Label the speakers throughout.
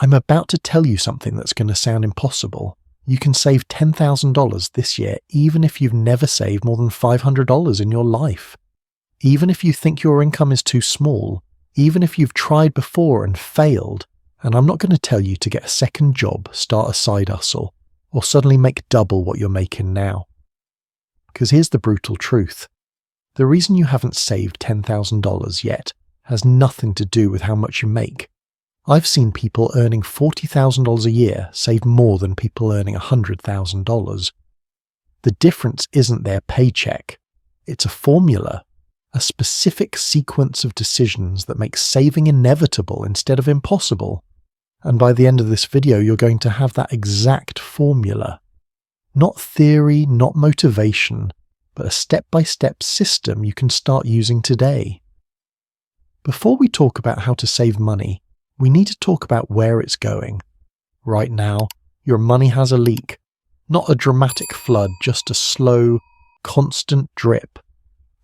Speaker 1: I'm about to tell you something that's going to sound impossible. You can save $10,000 this year even if you've never saved more than $500 in your life. Even if you think your income is too small, even if you've tried before and failed, and I'm not going to tell you to get a second job, start a side hustle, or suddenly make double what you're making now. Because here's the brutal truth. The reason you haven't saved $10,000 yet has nothing to do with how much you make. I've seen people earning $40,000 a year save more than people earning $100,000. The difference isn't their paycheck. It's a formula, a specific sequence of decisions that makes saving inevitable instead of impossible. And by the end of this video, you're going to have that exact formula. Not theory, not motivation, but a step-by-step system you can start using today. Before we talk about how to save money, we need to talk about where it's going. Right now, your money has a leak. Not a dramatic flood, just a slow, constant drip.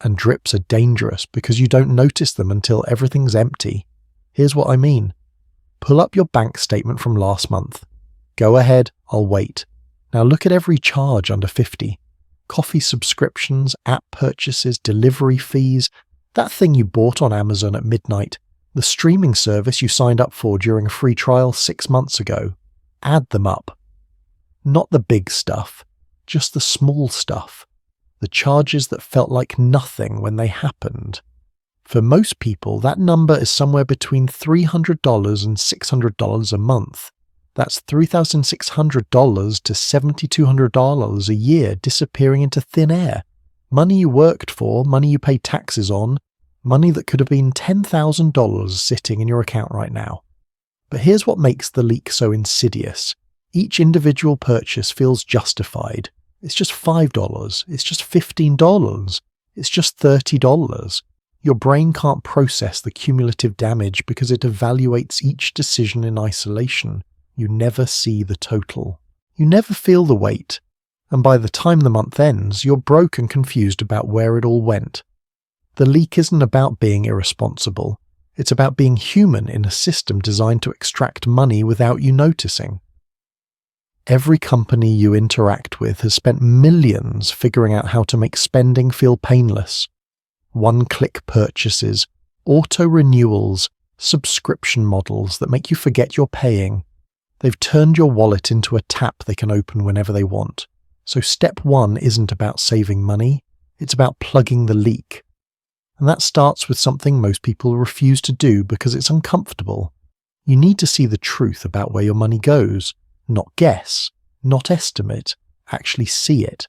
Speaker 1: And drips are dangerous because you don't notice them until everything's empty. Here's what I mean. Pull up your bank statement from last month. Go ahead, I'll wait. Now look at every charge under 50. Coffee subscriptions, app purchases, delivery fees, that thing you bought on Amazon at midnight, the streaming service you signed up for during a free trial 6 months ago. Add them up. Not the big stuff, just the small stuff. The charges that felt like nothing when they happened. For most people, that number is somewhere between $300 and $600 a month. That's $3,600 to $7,200 a year disappearing into thin air. Money you worked for, money you pay taxes on, money that could have been $10,000 sitting in your account right now. But here's what makes the leak so insidious. Each individual purchase feels justified. It's just $5, it's just $15, it's just $30. Your brain can't process the cumulative damage because it evaluates each decision in isolation. You never see the total. You never feel the weight. And by the time the month ends, you're broke and confused about where it all went. The leak isn't about being irresponsible. It's about being human in a system designed to extract money without you noticing. Every company you interact with has spent millions figuring out how to make spending feel painless. One-click purchases, auto-renewals, subscription models that make you forget you're paying. They've turned your wallet into a tap they can open whenever they want. So step 1 isn't about saving money, it's about plugging the leak. And that starts with something most people refuse to do because it's uncomfortable. You need to see the truth about where your money goes. Not guess, not estimate, actually see it.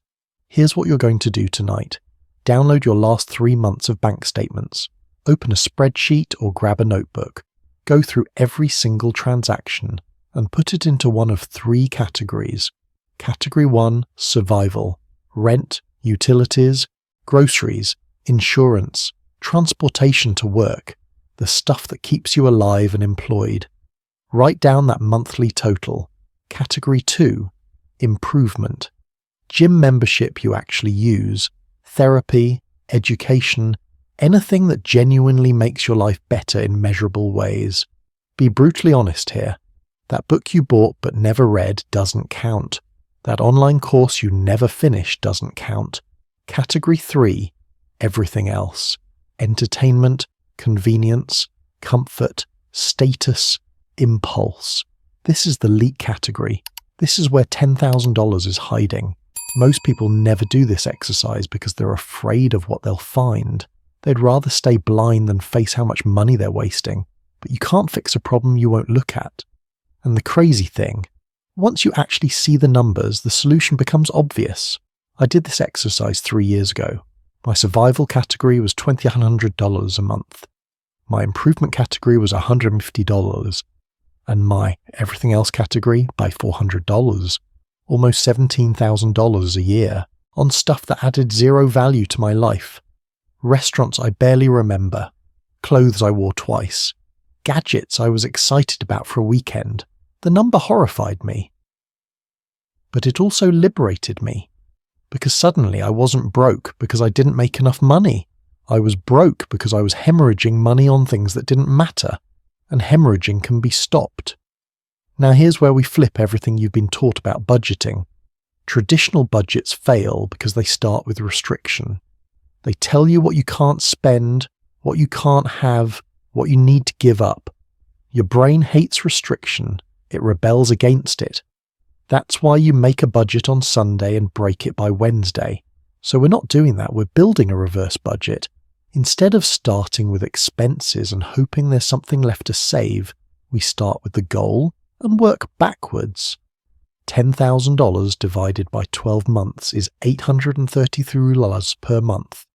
Speaker 1: Here's what you're going to do tonight. Download your last 3 months of bank statements. Open a spreadsheet or grab a notebook. Go through every single transaction and put it into one of 3 categories. Category 1, survival. Rent, utilities, groceries, insurance, transportation to work. The stuff that keeps you alive and employed. Write down that monthly total. Category 2, improvement. Gym membership you actually use, therapy, education, anything that genuinely makes your life better in measurable ways. Be brutally honest here. That book you bought but never read doesn't count. That online course you never finished doesn't count. Category 3, everything else. Entertainment, convenience, comfort, status, impulse. This is the leak category. This is where $10,000 is hiding. Most people never do this exercise because they're afraid of what they'll find. They'd rather stay blind than face how much money they're wasting. But you can't fix a problem you won't look at. And the crazy thing, once you actually see the numbers, the solution becomes obvious. I did this exercise 3 years ago. My survival category was $2,100 a month. My improvement category was $150. And my everything else category by $400. Almost $17,000 a year on stuff that added zero value to my life. Restaurants I barely remember. Clothes I wore twice. Gadgets I was excited about for a weekend. The number horrified me. But it also liberated me. Because suddenly I wasn't broke because I didn't make enough money. I was broke because I was hemorrhaging money on things that didn't matter. And hemorrhaging can be stopped. Now here's where we flip everything you've been taught about budgeting. Traditional budgets fail because they start with restriction. They tell you what you can't spend, what you can't have, what you need to give up. Your brain hates restriction. It rebels against it. That's why you make a budget on Sunday and break it by Wednesday. So we're not doing that. We're building a reverse budget. Instead of starting with expenses and hoping there's something left to save, we start with the goal and work backwards. $10,000 divided by 12 months is $833 per month.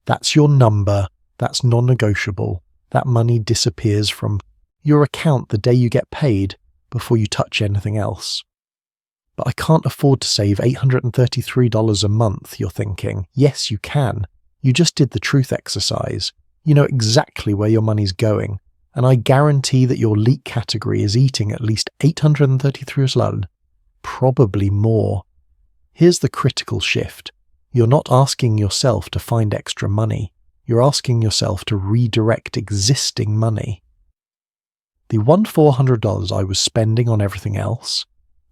Speaker 1: That's your number. That's non-negotiable. That money disappears from your account the day you get paid before you touch anything else. But I can't afford to save $833 a month, you're thinking. Yes, you can. You just did the truth exercise. You know exactly where your money's going. And I guarantee that your leak category is eating at least $833, probably more. Here's the critical shift. You're not asking yourself to find extra money. You're asking yourself to redirect existing money. The $400 I was spending on everything else,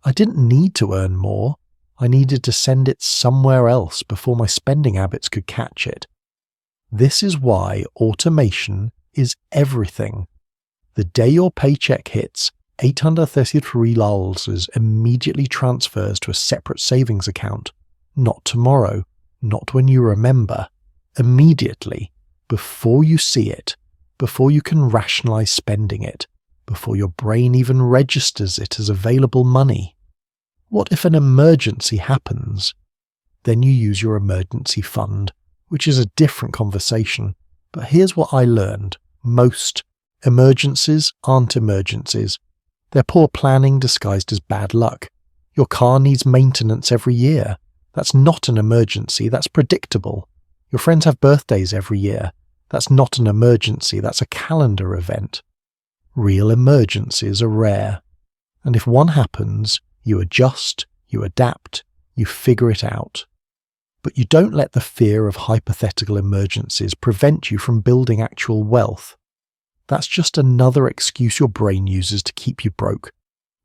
Speaker 1: I didn't need to earn more. I needed to send it somewhere else before my spending habits could catch it. This is why automation is everything. The day your paycheck hits, $833 immediately transfers to a separate savings account. Not tomorrow, not when you remember. Immediately, before you see it, before you can rationalize spending it, before your brain even registers it as available money. What if an emergency happens? Then you use your emergency fund, which is a different conversation. But here's what I learned. Most emergencies aren't emergencies. They're poor planning disguised as bad luck. Your car needs maintenance every year. That's not an emergency, that's predictable. Your friends have birthdays every year. That's not an emergency, that's a calendar event. Real emergencies are rare. And if one happens, you adjust, you adapt, you figure it out. But you don't let the fear of hypothetical emergencies prevent you from building actual wealth. That's just another excuse your brain uses to keep you broke.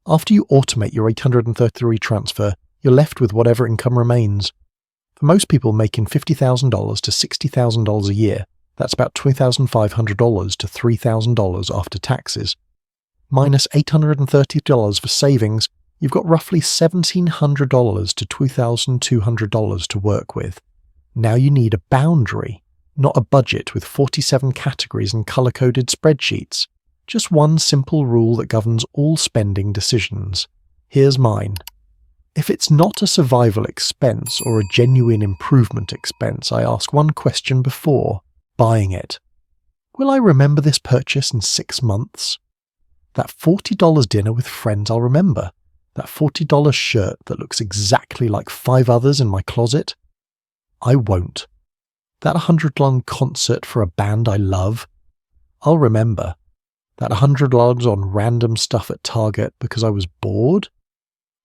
Speaker 1: After you automate your $833 transfer, you're left with whatever income remains. For most people making $50,000 to $60,000 a year, that's about $2,500 to $3,000 after taxes. Minus $830 for savings, you've got roughly $1,700 to $2,200 to work with. Now you need a boundary, not a budget with 47 categories and color-coded spreadsheets. Just one simple rule that governs all spending decisions. Here's mine. If it's not a survival expense or a genuine improvement expense, I ask one question before buying it. Will I remember this purchase in 6 months? That $40 dinner with friends I'll remember. That $40 shirt that looks exactly like 5 others in my closet? I won't. That $100 concert for a band I love? I'll remember. That $100 on random stuff at Target because I was bored?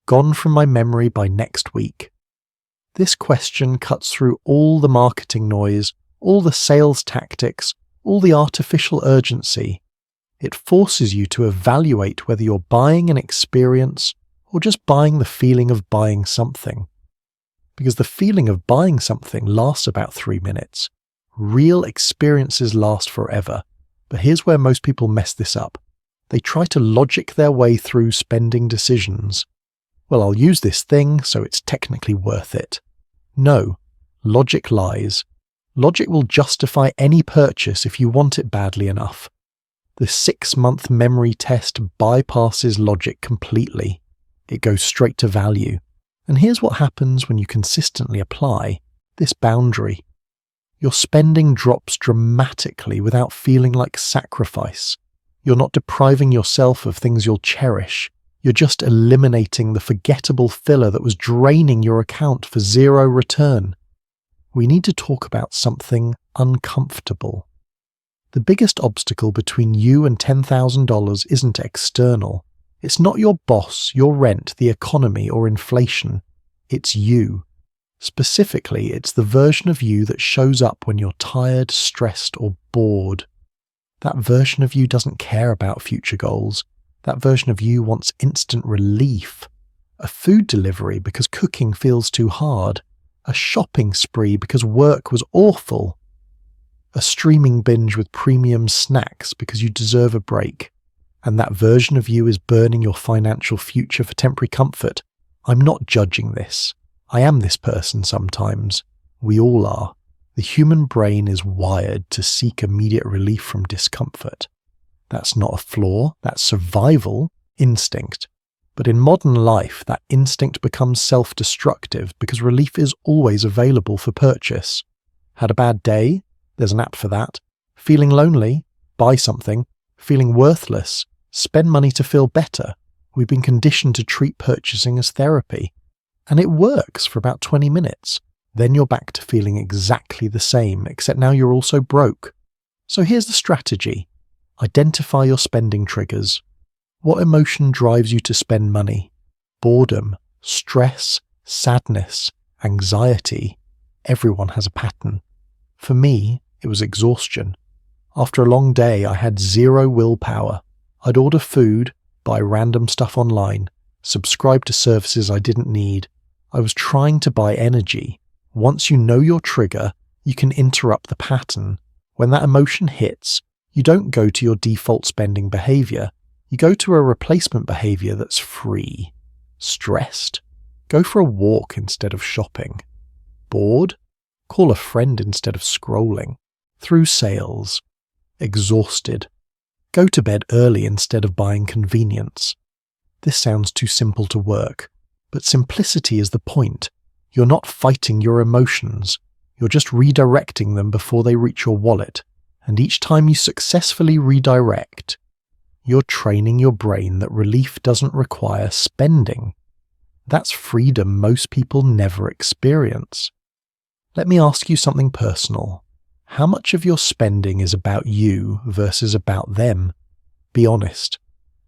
Speaker 1: Gone from my memory by next week. This question cuts through all the marketing noise, all the sales tactics, all the artificial urgency. It forces you to evaluate whether you're buying an experience or just buying the feeling of buying something. Because the feeling of buying something lasts about 3 minutes. Real experiences last forever. But here's where most people mess this up. They try to logic their way through spending decisions. Well, I'll use this thing, so it's technically worth it. No, logic lies. Logic will justify any purchase if you want it badly enough. The 6-month memory test bypasses logic completely. It goes straight to value. And here's what happens when you consistently apply this boundary. Your spending drops dramatically without feeling like sacrifice. You're not depriving yourself of things you'll cherish. You're just eliminating the forgettable filler that was draining your account for zero return. We need to talk about something uncomfortable. The biggest obstacle between you and $10,000 isn't external. It's not your boss, your rent, the economy, or inflation. It's you. Specifically, it's the version of you that shows up when you're tired, stressed, or bored. That version of you doesn't care about future goals. That version of you wants instant relief. A food delivery because cooking feels too hard. A shopping spree because work was awful. A streaming binge with premium snacks because you deserve a break. And that version of you is burning your financial future for temporary comfort. I'm not judging this. I am this person sometimes. We all are. The human brain is wired to seek immediate relief from discomfort. That's not a flaw, that's survival instinct. But in modern life, that instinct becomes self-destructive because relief is always available for purchase. Had a bad day? There's an app for that. Feeling lonely? Buy something. Feeling worthless? Spend money to feel better. We've been conditioned to treat purchasing as therapy. And it works for about 20 minutes. Then you're back to feeling exactly the same, except now you're also broke. So here's the strategy. Identify your spending triggers. What emotion drives you to spend money? Boredom, stress, sadness, anxiety. Everyone has a pattern. For me, it was exhaustion. After a long day, I had zero willpower. I'd order food, buy random stuff online, subscribe to services I didn't need. I was trying to buy energy. Once you know your trigger, you can interrupt the pattern. When that emotion hits, you don't go to your default spending behavior. You go to a replacement behavior that's free. Stressed? Go for a walk instead of shopping. Bored? Call a friend instead of scrolling. Through sales. Exhausted? Go to bed early instead of buying convenience. This sounds too simple to work, but simplicity is the point. You're not fighting your emotions. You're just redirecting them before they reach your wallet. And each time you successfully redirect, you're training your brain that relief doesn't require spending. That's freedom most people never experience. Let me ask you something personal. How much of your spending is about you versus about them? Be honest.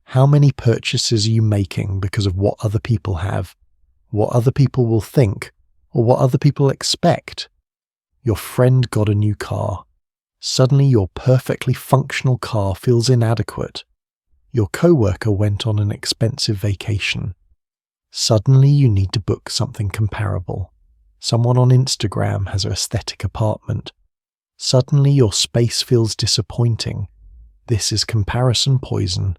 Speaker 1: How many purchases are you making because of what other people have, what other people will think, or what other people expect? Your friend got a new car. Suddenly your perfectly functional car feels inadequate. Your coworker went on an expensive vacation. Suddenly you need to book something comparable. Someone on Instagram has an aesthetic apartment. Suddenly your space feels disappointing. This is comparison poison,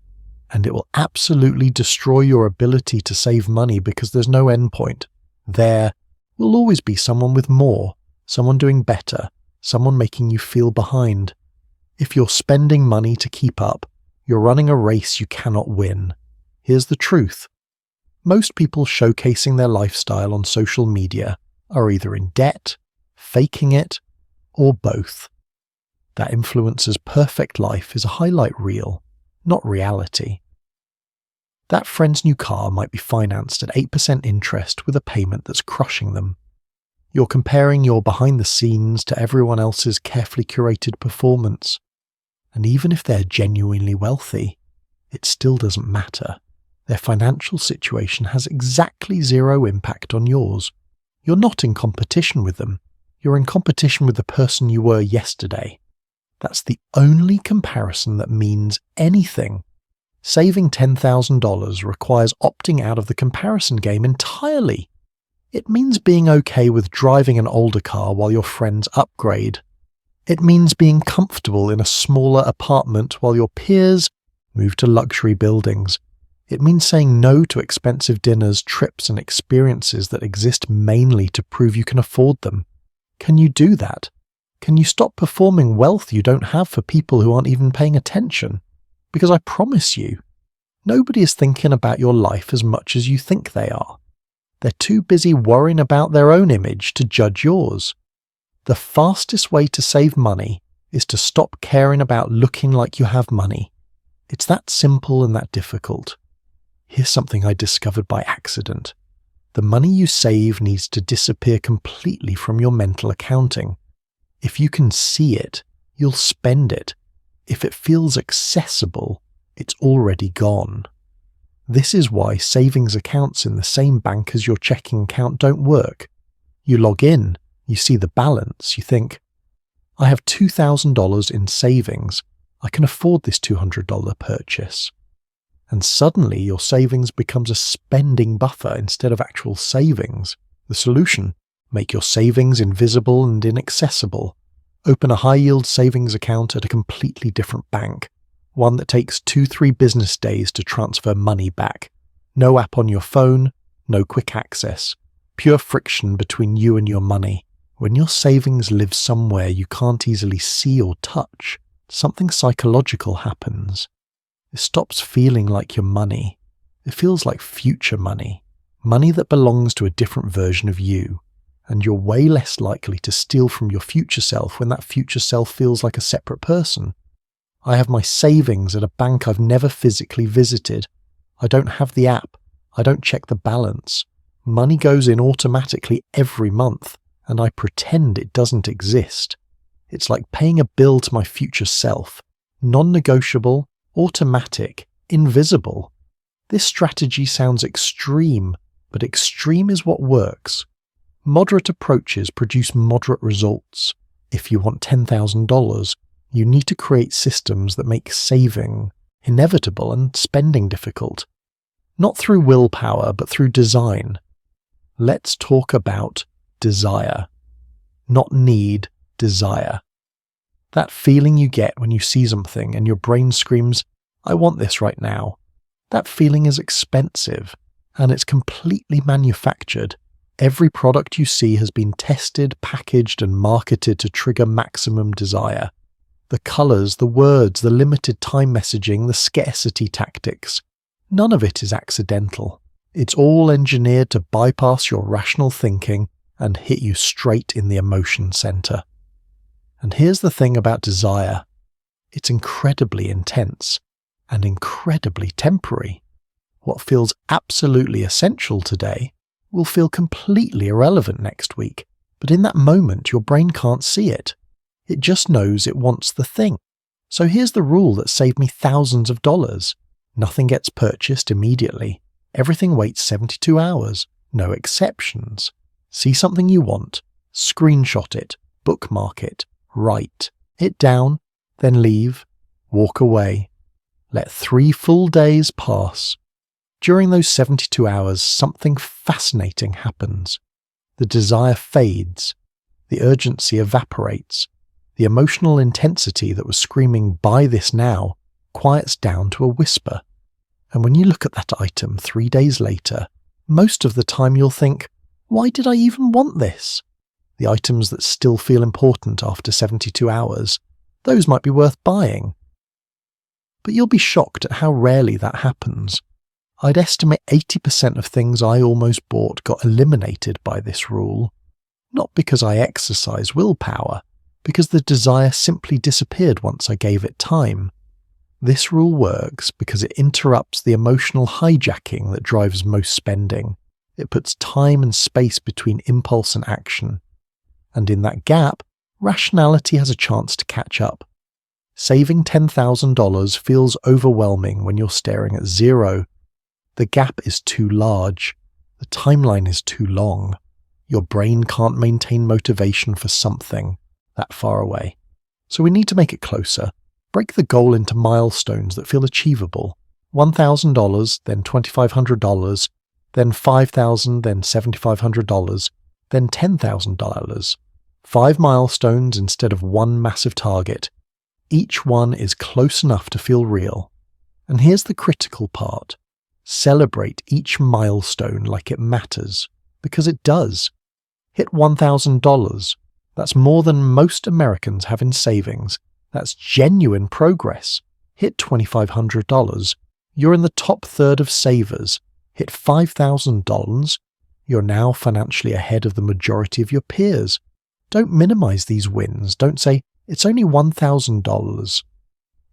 Speaker 1: and it will absolutely destroy your ability to save money because there's no endpoint. There will always be someone with more, someone doing better, someone making you feel behind. If you're spending money to keep up, you're running a race you cannot win. Here's the truth. Most people showcasing their lifestyle on social media are either in debt, faking it, or both. That influencer's perfect life is a highlight reel, not reality. That friend's new car might be financed at 8% interest with a payment that's crushing them. You're comparing your behind the scenes to everyone else's carefully curated performance. And even if they're genuinely wealthy, it still doesn't matter. Their financial situation has exactly zero impact on yours. You're not in competition with them. You're in competition with the person you were yesterday. That's the only comparison that means anything. Saving $10,000 requires opting out of the comparison game entirely. It means being okay with driving an older car while your friends upgrade. It means being comfortable in a smaller apartment while your peers move to luxury buildings. It means saying no to expensive dinners, trips, and experiences that exist mainly to prove you can afford them. Can you do that? Can you stop performing wealth you don't have for people who aren't even paying attention? Because I promise you, nobody is thinking about your life as much as you think they are. They're too busy worrying about their own image to judge yours. The fastest way to save money is to stop caring about looking like you have money. It's that simple and that difficult. Here's something I discovered by accident. The money you save needs to disappear completely from your mental accounting. If you can see it, you'll spend it. If it feels accessible, it's already gone. This is why savings accounts in the same bank as your checking account don't work. You log in, you see the balance, you think, I have $2,000 in savings. I can afford this $200 purchase. And suddenly your savings becomes a spending buffer instead of actual savings. The solution: make your savings invisible and inaccessible. Open a high-yield savings account at a completely different bank, one that takes 2-3 business days to transfer money back. No app on your phone, no quick access. Pure friction between you and your money. When your savings live somewhere you can't easily see or touch, something psychological happens. It stops feeling like your money. It feels like future money. Money that belongs to a different version of you. And you're way less likely to steal from your future self when that future self feels like a separate person. I have my savings at a bank I've never physically visited. I don't have the app. I don't check the balance. Money goes in automatically every month, and I pretend it doesn't exist. It's like paying a bill to my future self. Non-negotiable, automatic, invisible. This strategy sounds extreme, but extreme is what works. Moderate approaches produce moderate results. If you want $10,000, you need to create systems that make saving inevitable and spending difficult. Not through willpower, but through design. Let's talk about desire. Not need, desire. That feeling you get when you see something and your brain screams, "I want this right now." That feeling is expensive, and it's completely manufactured. Every product you see has been tested, packaged, and marketed to trigger maximum desire. The colors, the words, the limited time messaging, the scarcity tactics. None of it is accidental. It's all engineered to bypass your rational thinking and hit you straight in the emotion center. And here's the thing about desire. It's incredibly intense and incredibly temporary. What feels absolutely essential today will feel completely irrelevant next week, but in that moment your brain can't see it. It just knows it wants the thing. So here's the rule that saved me thousands of dollars. Nothing gets purchased immediately. Everything waits 72 hours. No exceptions. See something you want, screenshot it, bookmark it, write it down, then leave, walk away. Let 3 full days pass. During those 72 hours, something fascinating happens. The desire fades. The urgency evaporates. The emotional intensity that was screaming, "Buy this now," quiets down to a whisper. And when you look at that item 3 days later, most of the time you'll think, "Why did I even want this?" The items that still feel important after 72 hours, those might be worth buying. But you'll be shocked at how rarely that happens. I'd estimate 80% of things I almost bought got eliminated by this rule. Not because I exercised willpower, because the desire simply disappeared once I gave it time. This rule works because it interrupts the emotional hijacking that drives most spending. It puts time and space between impulse and action. And in that gap, rationality has a chance to catch up. Saving $10,000 feels overwhelming when you're staring at zero. The gap is too large. The timeline is too long. Your brain can't maintain motivation for something that far away. So we need to make it closer. Break the goal into milestones that feel achievable. $1,000, then $2,500, then $5,000, then $7,500, then $10,000. 5 milestones instead of one massive target. Each one is close enough to feel real. And here's the critical part. Celebrate each milestone like it matters, because it does. Hit $1,000. That's more than most Americans have in savings. That's genuine progress. Hit $2,500. You're in the top third of savers. Hit $5,000. You're now financially ahead of the majority of your peers. Don't minimize these wins. Don't say, "It's only $1,000.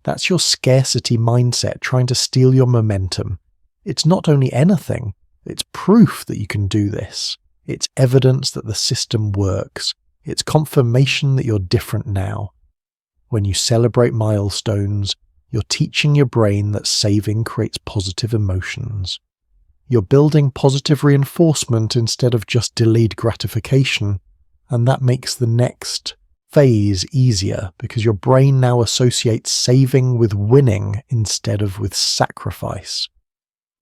Speaker 1: That's your scarcity mindset trying to steal your momentum. It's not only anything, it's proof that you can do this. It's evidence that the system works. It's confirmation that you're different now. When you celebrate milestones, you're teaching your brain that saving creates positive emotions. You're building positive reinforcement instead of just delayed gratification, and that makes the next phase easier because your brain now associates saving with winning instead of with sacrifice.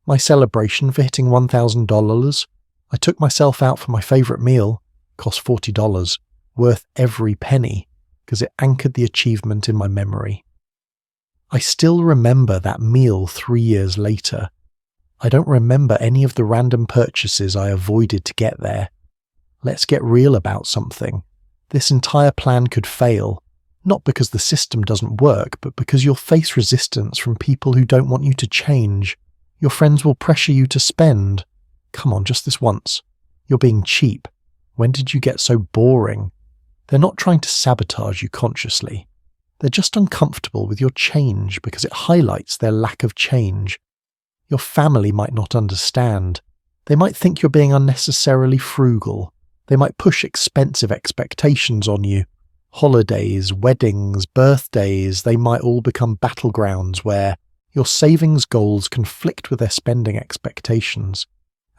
Speaker 1: My celebration for hitting $1,000, I took myself out for my favourite meal, cost $40, worth every penny, because it anchored the achievement in my memory. I still remember that meal 3 years later. I don't remember any of the random purchases I avoided to get there. Let's get real about something. This entire plan could fail, not because the system doesn't work, but because you'll face resistance from people who don't want you to change. Your friends will pressure you to spend. Come on, just this once. You're being cheap. When did you get so boring? They're not trying to sabotage you consciously. They're just uncomfortable with your change because it highlights their lack of change. Your family might not understand. They might think you're being unnecessarily frugal. They might push expensive expectations on you. Holidays, weddings, birthdays, they might all become battlegrounds where your savings goals conflict with their spending expectations.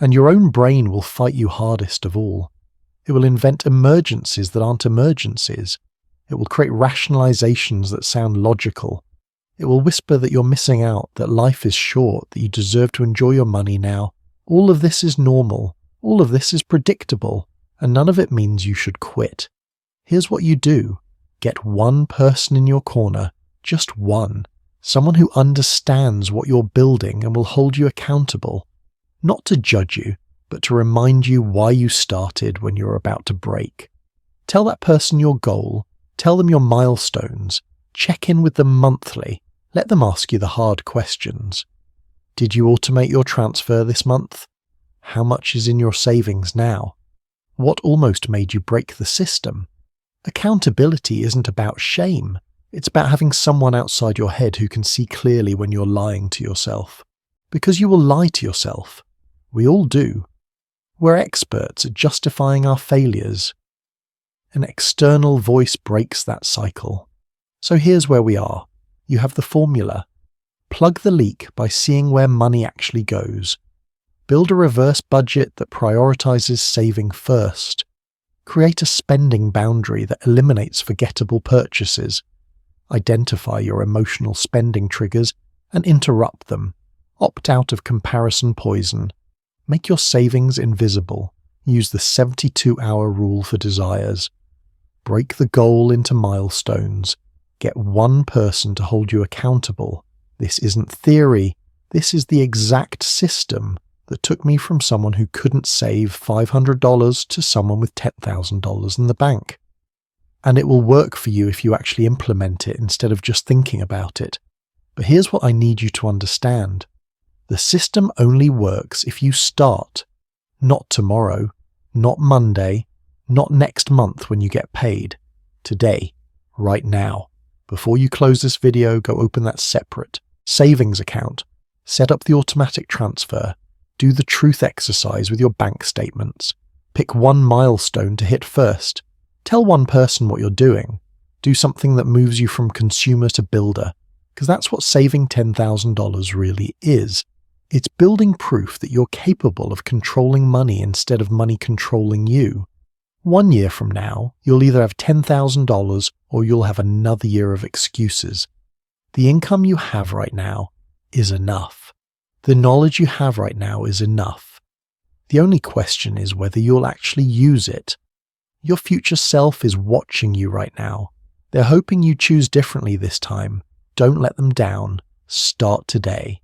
Speaker 1: And your own brain will fight you hardest of all. It will invent emergencies that aren't emergencies. It will create rationalizations that sound logical. It will whisper that you're missing out, that life is short, that you deserve to enjoy your money now. All of this is normal. All of this is predictable. And none of it means you should quit. Here's what you do. Get one person in your corner, just one. Someone who understands what you're building and will hold you accountable. Not to judge you, but to remind you why you started when you're about to break. Tell that person your goal. Tell them your milestones. Check in with them monthly. Let them ask you the hard questions. Did you automate your transfer this month? How much is in your savings now? What almost made you break the system? Accountability isn't about shame. It's about having someone outside your head who can see clearly when you're lying to yourself. Because you will lie to yourself. We all do. We're experts at justifying our failures. An external voice breaks that cycle. So here's where we are. You have the formula. Plug the leak by seeing where money actually goes. Build a reverse budget that prioritizes saving first. Create a spending boundary that eliminates forgettable purchases. Identify your emotional spending triggers and interrupt them. Opt out of comparison poison. Make your savings invisible. Use the 72-hour rule for desires. Break the goal into milestones. Get one person to hold you accountable. This isn't theory. This is the exact system that took me from someone who couldn't save $500 to someone with $10,000 in the bank. And it will work for you if you actually implement it instead of just thinking about it. But here's what I need you to understand. The system only works if you start. Not tomorrow, not Monday, not next month when you get paid. Today, right now. Before you close this video, go open that separate savings account. Set up the automatic transfer. Do the truth exercise with your bank statements. Pick one milestone to hit first. Tell one person what you're doing. Do something that moves you from consumer to builder, because that's what saving $10,000 really is. It's building proof that you're capable of controlling money instead of money controlling you. 1 year from now, you'll either have $10,000 or you'll have another year of excuses. The income you have right now is enough. The knowledge you have right now is enough. The only question is whether you'll actually use it. Your future self is watching you right now. They're hoping you choose differently this time. Don't let them down. Start today.